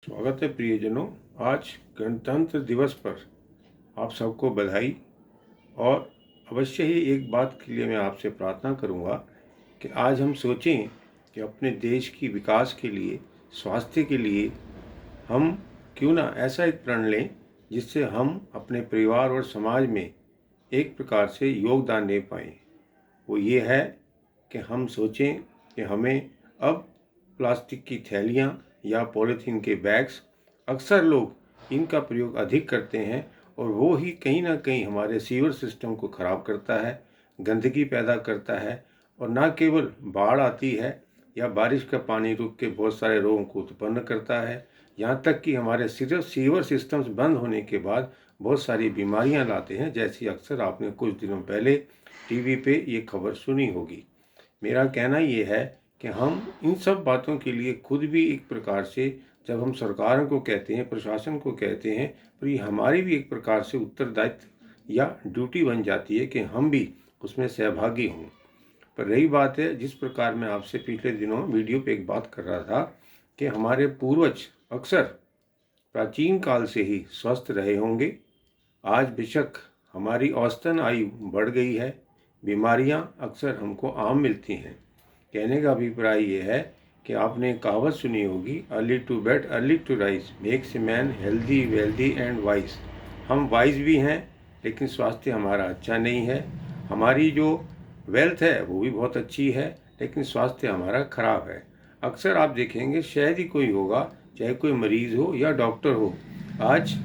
स्वागत है प्रियजनों। आज गणतंत्र दिवस पर आप सबको बधाई। और अवश्य ही एक बात के लिए मैं आपसे प्रार्थना करूंगा कि आज हम सोचें कि अपने देश की विकास के लिए, स्वास्थ्य के लिए हम क्यों ना ऐसा एक प्रण लें जिससे हम अपने परिवार और समाज में एक प्रकार से योगदान दे पाएँ। वो ये है कि हम सोचें कि हमें अब प्लास्टिक की थैलियाँ या पॉलीथीन के बैग्स, अक्सर लोग इनका प्रयोग अधिक करते हैं और वो ही कहीं ना कहीं हमारे सीवर सिस्टम को ख़राब करता है, गंदगी पैदा करता है। और ना केवल बाढ़ आती है या बारिश का पानी रुक के बहुत सारे रोगों को उत्पन्न करता है, यहाँ तक कि हमारे सिर्फ सीवर सिस्टम्स बंद होने के बाद बहुत सारी बीमारियाँ लाते हैं, जैसी अक्सर आपने कुछ दिनों पहले टीवी पे ये खबर सुनी होगी। मेरा कहना ये है कि हम इन सब बातों के लिए खुद भी एक प्रकार से, जब हम सरकारों को कहते हैं, प्रशासन को कहते हैं, तो ये हमारी भी एक प्रकार से उत्तरदायित्व या ड्यूटी बन जाती है कि हम भी उसमें सहभागी हों। पर रही बात है, जिस प्रकार मैं आपसे पिछले दिनों वीडियो पे एक बात कर रहा था कि हमारे पूर्वज अक्सर प्राचीन काल से ही स्वस्थ रहे होंगे। आज बेशक हमारी औसतन आयु बढ़ गई है, बीमारियां अक्सर हमको आम मिलती हैं। कहने का अभिप्राय ये है कि आपने एक कहावत सुनी होगी, early to bed early to rise makes a man healthy wealthy and wise. हम वाइज भी हैं लेकिन स्वास्थ्य हमारा अच्छा नहीं है। हमारी जो वेल्थ है वो भी बहुत अच्छी है लेकिन स्वास्थ्य हमारा खराब है। अक्सर आप देखेंगे शायद ही कोई होगा, चाहे कोई मरीज़ हो या डॉक्टर हो, आज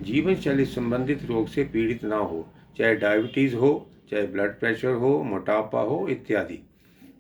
जीवन शैली संबंधित रोग से पीड़ित ना हो, चाहे डायबिटीज़ हो, चाहे ब्लड प्रेशर हो, मोटापा हो इत्यादि।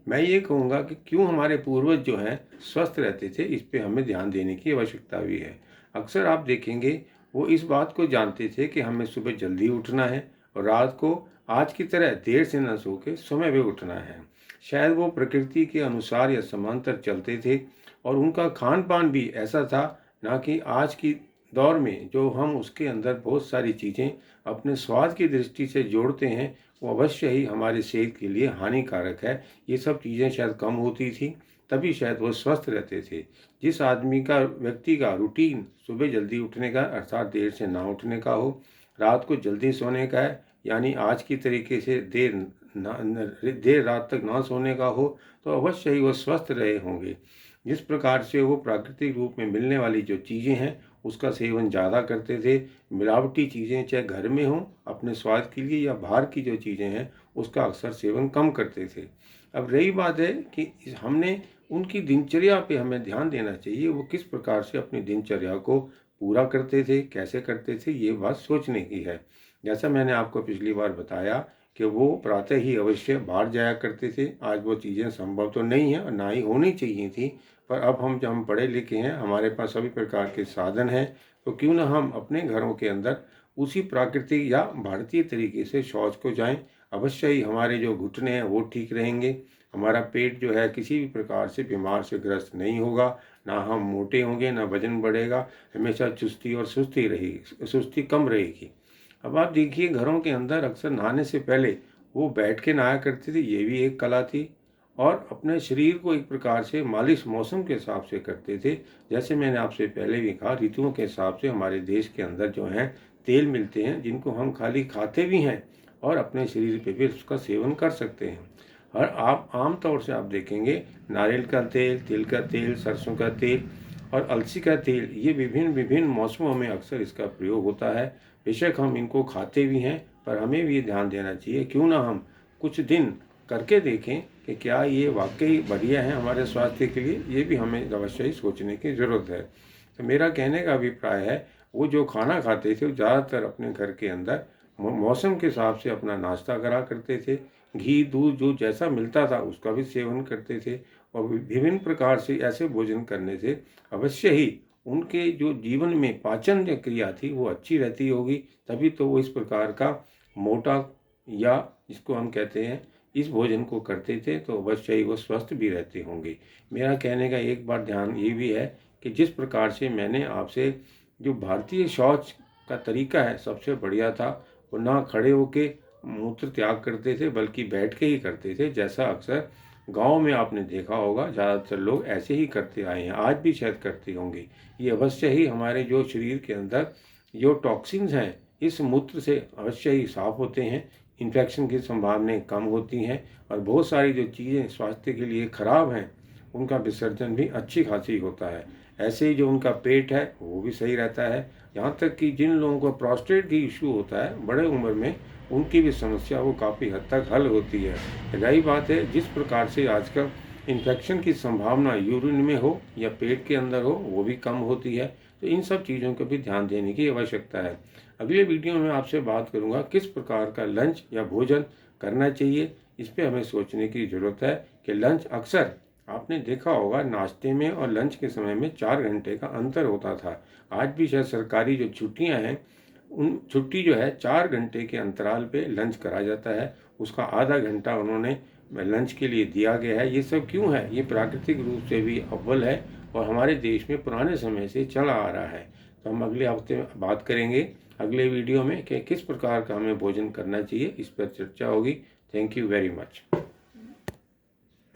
मैं ये कहूँगा कि क्यों हमारे पूर्वज जो हैं स्वस्थ रहते थे, इस पे हमें ध्यान देने की आवश्यकता भी है। अक्सर आप देखेंगे वो इस बात को जानते थे कि हमें सुबह जल्दी उठना है और रात को आज की तरह देर से न सो के समय पे उठना है। शायद वो प्रकृति के अनुसार या समांतर चलते थे और उनका खान पान भी ऐसा था, ना कि आज की दौर में जो हम उसके अंदर बहुत सारी चीज़ें अपने स्वाद की दृष्टि से जोड़ते हैं, वो अवश्य ही हमारी सेहत के लिए हानिकारक है। ये सब चीज़ें शायद कम होती थी, तभी शायद वो स्वस्थ रहते थे। जिस आदमी का, व्यक्ति का रूटीन सुबह जल्दी उठने का अर्थात देर से ना उठने का हो, रात को जल्दी सोने का है यानी आज की तरीके से देर रात तक ना सोने का हो, तो अवश्य ही वो स्वस्थ रहे होंगे। जिस प्रकार से वो प्राकृतिक रूप में मिलने वाली जो चीज़ें हैं उसका सेवन ज़्यादा करते थे, मिलावटी चीज़ें चाहे घर में हों अपने स्वाद के लिए या बाहर की जो चीज़ें हैं उसका अक्सर सेवन कम करते थे। अब रही बात है कि हमने उनकी दिनचर्या पे हमें ध्यान देना चाहिए, वो किस प्रकार से अपनी दिनचर्या को पूरा करते थे, कैसे करते थे, ये बात सोचने की है। जैसा मैंने आपको पिछली बार बताया कि वो प्रातः ही अवश्य बाहर जाया करते थे। आज वो चीज़ें संभव तो नहीं है और ना ही होनी चाहिए थी, पर अब जब हम पढ़े लिखे हैं, हमारे पास सभी प्रकार के साधन हैं, तो क्यों ना हम अपने घरों के अंदर उसी प्राकृतिक या भारतीय तरीके से शौच को जाएं। अवश्य ही हमारे जो घुटने हैं वो ठीक रहेंगे, हमारा पेट जो है किसी भी प्रकार से बीमार से ग्रस्त नहीं होगा, ना हम मोटे होंगे, ना वजन बढ़ेगा, हमेशा चुस्ती और सुस्ती रहेगी, सुस्ती कम रहेगी। अब आप देखिए घरों के अंदर अक्सर नहाने से पहले वो बैठ के नहाया करते थे, ये भी एक कला थी। और अपने शरीर को एक प्रकार से मालिश मौसम के हिसाब से करते थे। जैसे मैंने आपसे पहले भी कहा, ऋतुओं के हिसाब से हमारे देश के अंदर जो हैं तेल मिलते हैं, जिनको हम खाली खाते भी हैं और अपने शरीर पे भी उसका सेवन कर सकते हैं। और आप आम तौर से आप देखेंगे नारियल का तेल, तिल का तेल, सरसों का तेल और अलसी का तेल, ये विभिन्न विभिन्न मौसमों में अक्सर इसका प्रयोग होता है। बेशक हम इनको खाते भी हैं, पर हमें भी ये ध्यान देना चाहिए, क्यों ना हम कुछ दिन करके देखें कि क्या ये वाकई बढ़िया है हमारे स्वास्थ्य के लिए। ये भी हमें अवश्य ही सोचने की ज़रूरत है। तो मेरा कहने का अभिप्राय है, वो जो खाना खाते थे वो ज़्यादातर अपने घर के अंदर मौसम के हिसाब से अपना नाश्ता करा करते थे। घी दूध जो जैसा मिलता था उसका भी सेवन करते थे और विभिन्न प्रकार से ऐसे भोजन करने से अवश्य ही उनके जो जीवन में पाचन क्रिया थी वो अच्छी रहती होगी। तभी तो वो इस प्रकार का मोटा, या जिसको हम कहते हैं, इस भोजन को करते थे, तो अवश्य ही वो स्वस्थ भी रहते होंगे। मेरा कहने का एक बार ध्यान ये भी है कि जिस प्रकार से मैंने आपसे जो भारतीय शौच का तरीका है सबसे बढ़िया था, वो ना खड़े होके मूत्र त्याग करते थे बल्कि बैठ के ही करते थे, जैसा अक्सर गांव में आपने देखा होगा ज़्यादातर लोग ऐसे ही करते आए हैं, आज भी शायद करते होंगे। ये अवश्य ही हमारे जो शरीर के अंदर जो टॉक्सिन्स हैं इस मूत्र से अवश्य ही साफ होते हैं, इन्फेक्शन की संभावनाएं कम होती हैं और बहुत सारी जो चीज़ें स्वास्थ्य के लिए खराब हैं उनका विसर्जन भी अच्छी खासी होता है। ऐसे ही जो उनका पेट है वो भी सही रहता है। यहाँ तक कि जिन लोगों को प्रोस्टेट की इशू होता है बड़े उम्र में, उनकी भी समस्या वो काफ़ी हद तक हल होती है। रही बात है जिस प्रकार से आजकल इन्फेक्शन की संभावना यूरिन में हो या पेट के अंदर हो वो भी कम होती है, तो इन सब चीज़ों को भी ध्यान देने की आवश्यकता है। अगले वीडियो में आपसे बात करूंगा किस प्रकार का लंच या भोजन करना चाहिए। इस पे हमें सोचने की ज़रूरत है कि लंच अक्सर आपने देखा होगा नाश्ते में और लंच के समय में 4 घंटे का अंतर होता था। आज भी शायद सरकारी जो छुट्टियां हैं उन छुट्टी जो है 4 घंटे के अंतराल पे लंच करा जाता है, उसका आधा घंटा उन्होंने लंच के लिए दिया गया है। ये सब क्यों है? ये प्राकृतिक रूप से भी अव्वल है और हमारे देश में पुराने समय से चला आ रहा है। तो हम अगले हफ्ते में बात करेंगे अगले वीडियो में कि किस प्रकार का हमें भोजन करना चाहिए, इस पर चर्चा होगी। Thank you very much.